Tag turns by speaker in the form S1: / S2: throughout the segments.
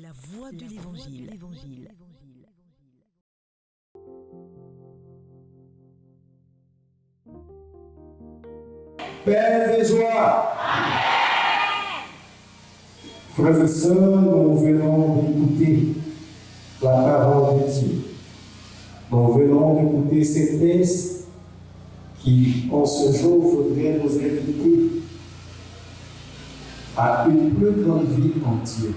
S1: voix de l'Évangile.
S2: Paix et joie. Frères et sœurs, nous venons d'écouter la parole de Dieu. Nous venons d'écouter ces textes qui, en ce jour, voudraient nous inviter à une plus grande vie en Dieu.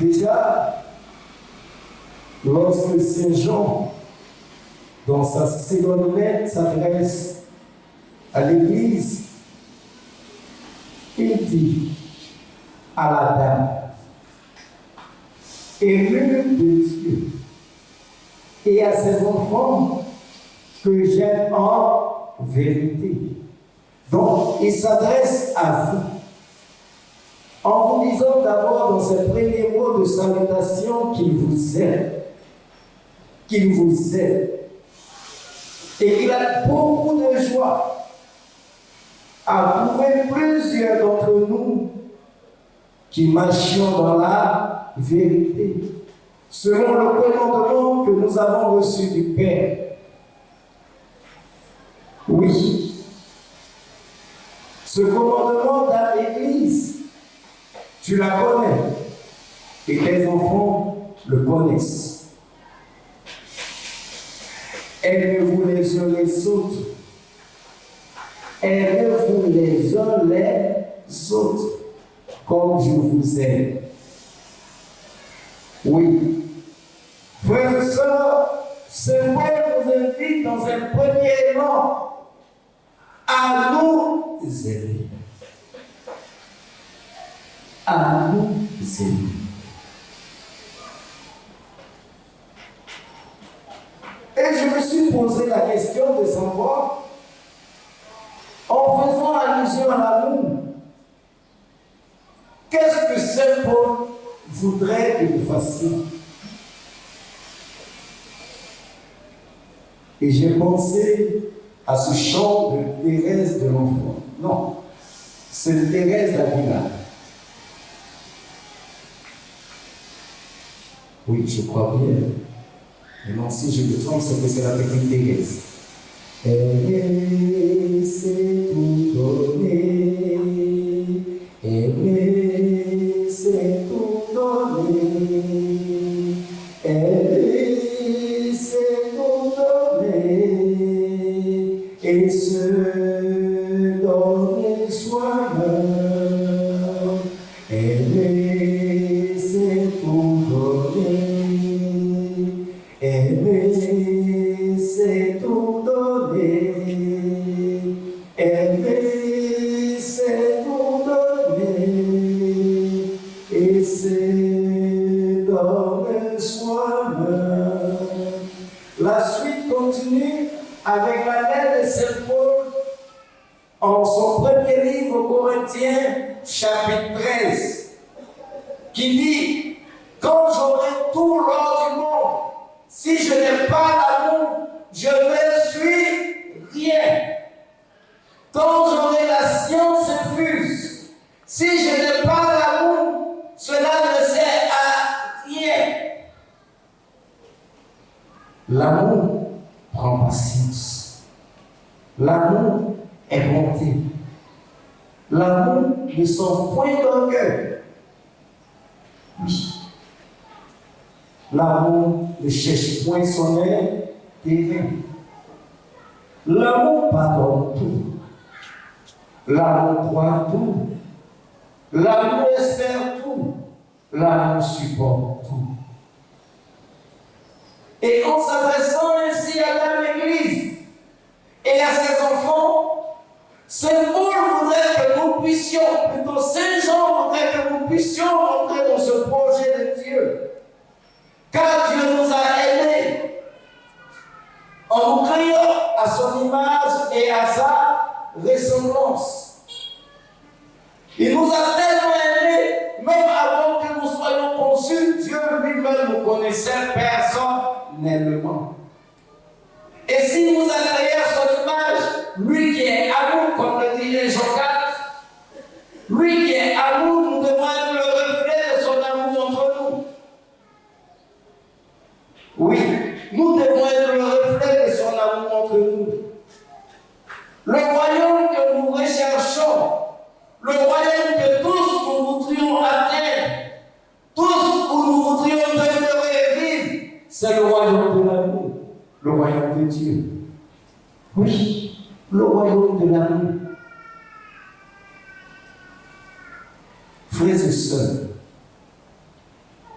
S2: Déjà, lorsque Saint Jean, dans sa seconde lettre, s'adresse à l'Église, il dit à la dame, aimée de Dieu, et à ses enfants que j'aime en vérité. Donc, il s'adresse à vous, en vous disant d'abord dans ses premiers mots de salutation qu'il vous aime. Qu'il vous aime. Et il a beaucoup de joie à trouver plusieurs d'entre nous qui marchions dans la vérité, selon le commandement que nous avons reçu du Père. Oui, ce commandement dans l'Église, tu la connais, et tes enfants le connaissent. Aimez-vous les uns les autres. Aimez-vous les uns les autres, comme je vous aime. Oui. Frères et sœurs, ce Père nous invite dans un premier élan à nous aimer. À nous aimer. Et je me suis posé la question de savoir, en faisant allusion à l'amour, qu'est-ce que Saint Paul voudrait que nous fassions? Et j'ai pensé à ce chant de Thérèse de l'Enfant. Non, c'est Thérèse d'Avila. Oui, je crois bien. Maintenant, si je me trompe, c'est que c'est la petite Thérèse. Aimer, c'est tout donner. Aimer, c'est tout donner. Aimer, c'est tout donner. Et se donner soi-même. Aimer, c'est tout donner. Aimer, c'est tout donner. Aimer, c'est tout donner. Et c'est donner soi-même. La suite continue avec la lettre de Saint Paul en son premier livre aux Corinthiens, chapitre 13, qui dit: quand j'aurai tout l'or du monde, si je n'ai pas l'amour, je ne suis rien. Quand j'aurai la science infuse, si je n'ai pas l'amour, cela ne sert à rien. L'amour prend patience. L'amour est bonté. L'amour ne sent point d'orgueil. Oui. L'amour ne cherche point son intérêt. L'amour pardonne tout. L'amour croit tout. L'amour espère tout. L'amour supporte tout. Et en s'adressant ainsi à l'Église et à ses enfants, Saint Paul voudrait que nous puissions, plutôt Saint Jean voudrait que nous puissions entrer dans ce projet de Dieu. Car Dieu nous a aimés en nous créant à son image et à sa ressemblance. Il nous a tellement aimés, même avant que nous soyons conçus, Dieu lui-même nous connaissait personnellement. Et s'il nous a créé à son image, lui qui est amour, comme le dit Jean 4, lui qui est amour, nous devons être le reflet de son amour. royaume de Dieu. Oui, le royaume de l'amour. Frères et sœurs,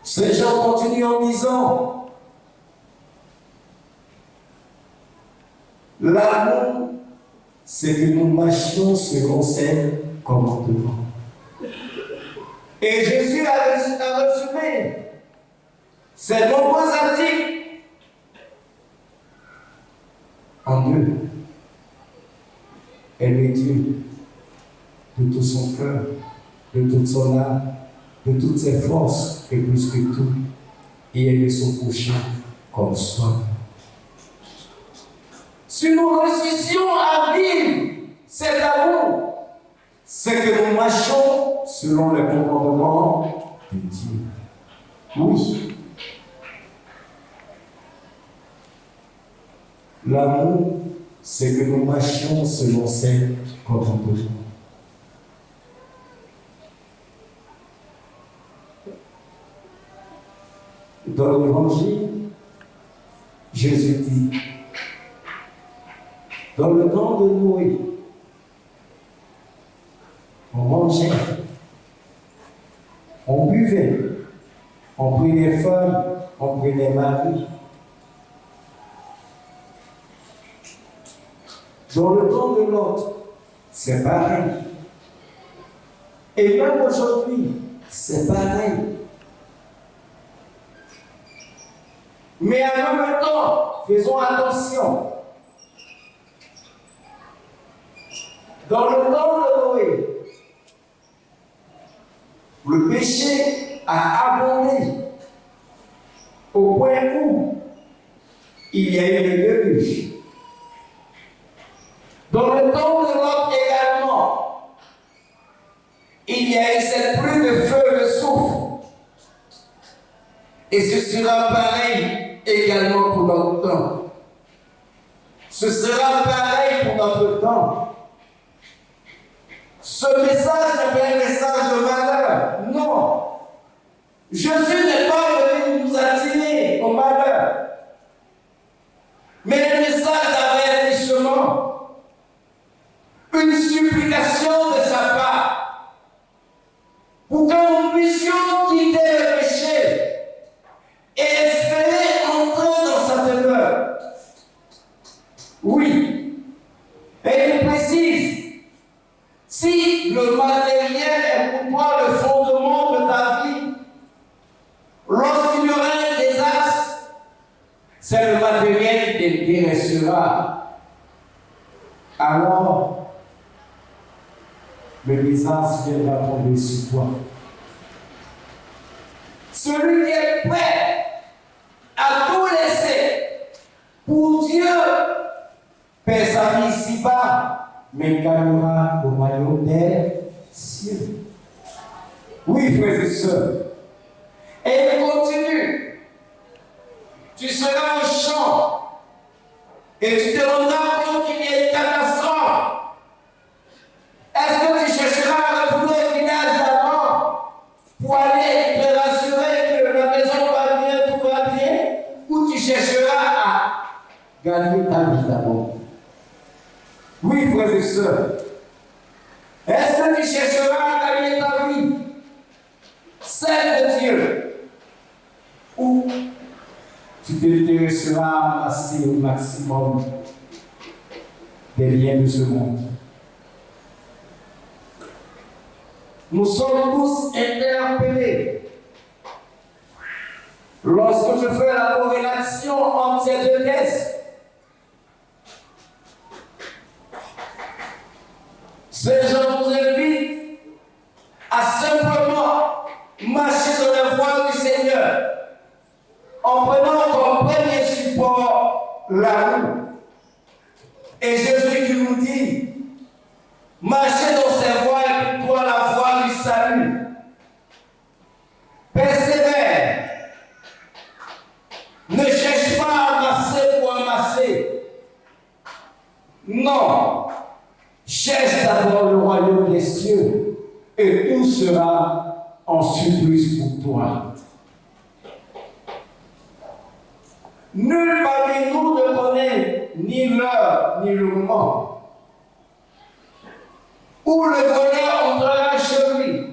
S2: ces gens continuent en disant l'amour, c'est que nous marchions selon ses commandements. Et Jésus a résumé ces nombreux articles en deux. Aimer Dieu de tout son cœur, de toute son âme, de toutes ses forces, et plus que tout, et aimer son prochain comme soi. Si nous réussissions à vivre cet amour, c'est que nous marchons selon le commandement de Dieu. Oui. L'amour, c'est que nous marchions selon ses commandements. Dans l'Évangile, Jésus dit, dans le temps de Noé, on mangeait, on buvait, on prenait femmes, on prenait mari. Dans le temps de l'autre, c'est pareil. Et même aujourd'hui, c'est pareil. Mais en même temps, faisons attention. Dans le temps de Noé, le péché a abondé au point où il y a eu le déluge. Dans le temps de Lot également, il y a eu cette pluie de feu et de soufre. Et ce sera pareil également pour notre temps. Ce sera pareil pour notre temps. Ce message n'est pas un message de malheur. Non. Jésus n'est pas venu nous attirer au malheur. Mais un message d'avertissement. Une supplication de sa part. Pour que nous puissions quitter le péché et espérer entrer dans sa demeure. Oui. Et il précise. Si le matériel est pour toi le fondement de ta vie, lorsqu'il y aura un désastre, c'est le matériel qui t'intéressera. Alors, le désastre viendra tomber sur toi. Celui qui est prêt à tout laisser pour Dieu paie sa vie ici-bas, mais gagnera le royaume des cieux. Oui, frères et sœurs. Et il continue. Tu seras au champ et tu te rendras compte qu'il y a une catastrophe. Est-ce que tu chercheras à retourner au village d'avant pour aller te rassurer que la maison va bien, tout va bien, ou tu chercheras à gagner ta vie d'abord? Oui, frères et sœurs. Est-ce que tu chercheras à gagner ta vie, celle de Dieu, ou tu t'intéresseras à amasser au maximum des biens de ce monde? Nous sommes tous interpellés. Lorsque je fais la corrélation entre ces deux textes, ces gens nous invitent à simplement marcher dans la voie du Seigneur en prenant comme premier support l'amour. Et Jésus qui nous dit, marchez dans ces voies et pour toi la voie du salut. Persévère. Ne cherche pas à amasser pour amasser. Non. Cherche d'abord le royaume des cieux et tout sera en surprise pour toi. Nul parmi nous ne connaît ni l'heure, ni le moment où le voleur entrera chez lui.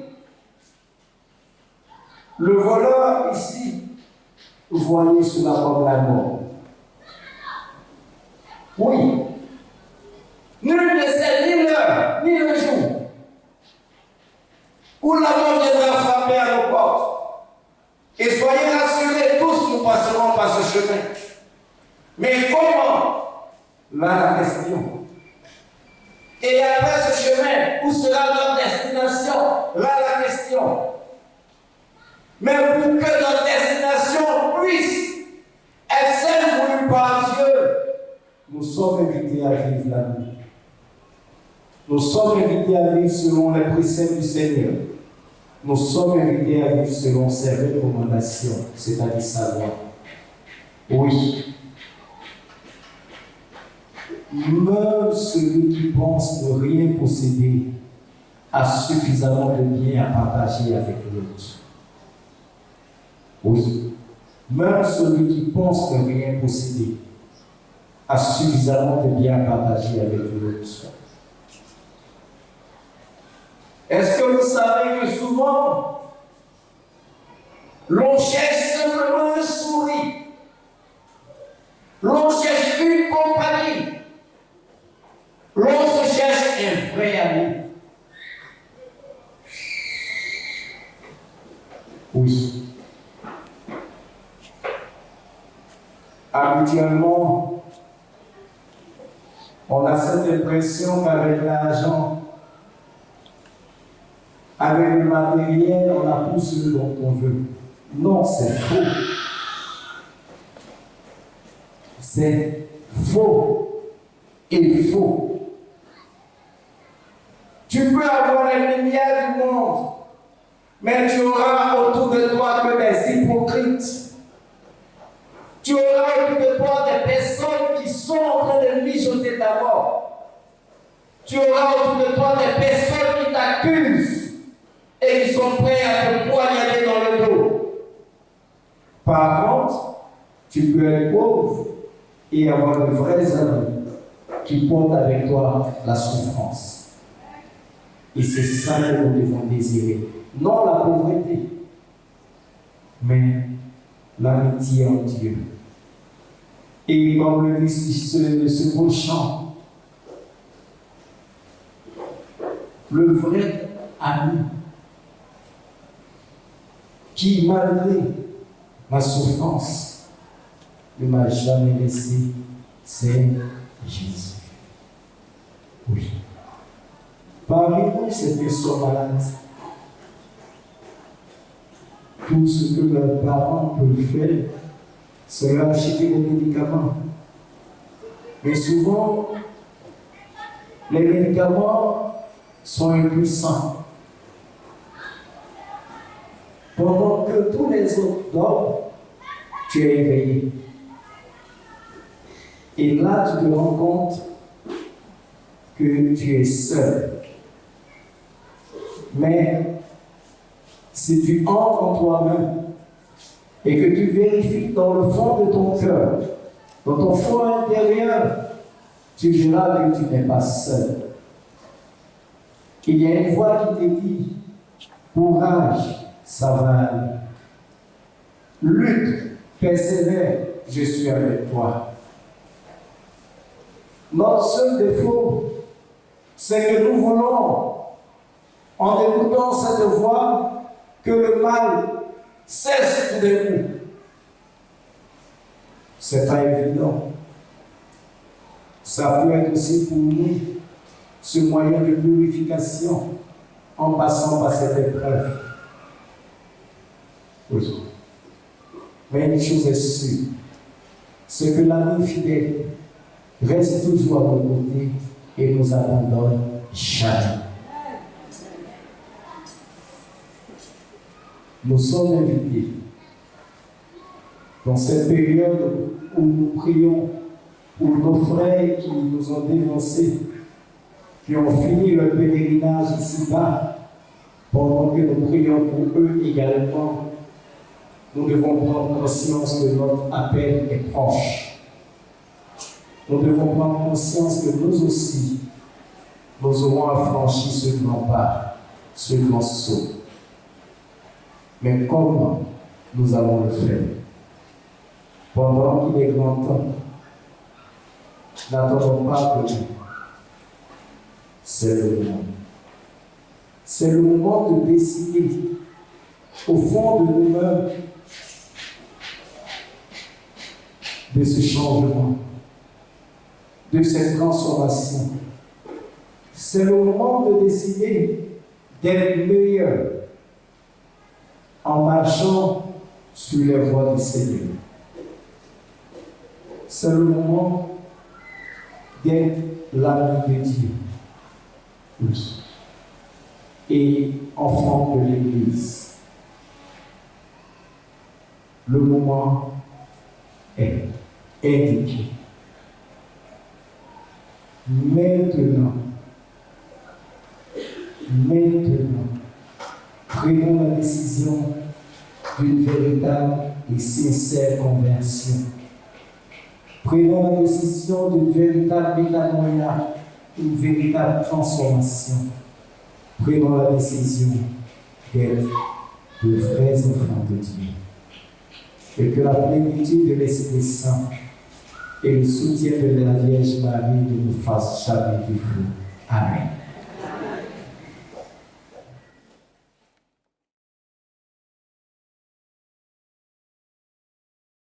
S2: Le voleur, ici, vous voyez cela comme la mort. Oui. Nul ne sait ni l'heure, ni le jour où la mort viendra frapper à nos portes. Et soyez rassurés, tous nous passerons par ce chemin. Mais comment? Là, la question. Et après ce chemin, où sera notre destination? Là, la question. Mais pour que notre destination puisse être celle voulue par Dieu, nous sommes invités à vivre la vie. Nous sommes invités à vivre selon les préceptes du Seigneur. Nous sommes invités à vivre selon ses recommandations, c'est-à-dire sa loi. Oui. Même celui qui pense ne rien posséder a suffisamment de biens à partager avec l'autre. Oui. Même celui qui pense ne rien posséder a suffisamment de biens à partager avec l'autre. Est-ce que vous savez que souvent, l'on cherche simplement un sourire, l'on cherche une compagnie, l'on se cherche un vrai ami. Oui. Habituellement, on a cette impression qu'avec l'argent, avec le matériel, on a tout ce dont on veut. Non, c'est faux. C'est faux et faux. Tu peux avoir les lumières du monde, mais tu auras autour de toi que des hypocrites. Tu auras autour de toi des personnes qui sont en train de mijoter ta mort. Tu auras autour de toi des personnes qui t'accusent et qui sont prêts à te poignarder dans le dos. Par contre, tu peux être pauvre et avoir de vrais amis qui portent avec toi la souffrance. Et c'est ça que nous devons désirer. Non la pauvreté, mais l'amitié en Dieu. Et comme le dit ce beau chant, le vrai ami qui, malgré ma souffrance, ne m'a jamais laissé, c'est Jésus. Oui. Parmi nous, ces personnes malades, tout ce que leurs parents peuvent faire, c'est leur acheter des médicaments. Mais souvent, les médicaments sont impuissants. Pendant que tous les autres dorment, tu es éveillé. Et là, tu te rends compte que tu es seul. Mais si tu entres en toi-même et que tu vérifies dans le fond de ton cœur, dans ton fond intérieur, tu verras que tu n'es pas seul. Il y a une voix qui te dit, courage, ça va aller. Lutte, persévère, je suis avec toi. Notre seul défaut, c'est que nous voulons, en écoutant cette voix, que le mal cesse tout d'un coup. C'est pas évident. Ça peut être aussi pour nous ce moyen de purification en passant par cette épreuve. Oui. Mais une chose est sûre, c'est que l'ami fidèle reste toujours à nos côtés et nous abandonne jamais. Nous sommes invités dans cette période où nous prions pour nos frères qui nous ont dénoncés, qui ont fini le pèlerinage ici-bas, pendant que nous prions pour eux également. Nous devons prendre conscience que notre appel est proche. nous devons prendre conscience que nous aussi, nous aurons à franchir ce grand pas, ce grand saut. Mais comment nous allons le faire? Pendant qu'il est grand temps, n'attendons pas que c'est le moment. C'est le moment de décider au fond de nous-mêmes de ce changement, de cette transformation. C'est le moment de décider d'être meilleur en marchant sur les voies du Seigneur. C'est le moment d'être l'ami de Dieu. Oui. Et enfant de l'Église. Le moment est indiqué. Maintenant, prenons la décision d'une véritable et sincère conversion. Prenons la décision d'une véritable métanoïa, une véritable transformation. Prenons la décision d'être de vrais enfants de Dieu. Et que la plénitude de l'Esprit Saint et le soutien de la Vierge Marie ne nous fassent jamais défaut. Amen.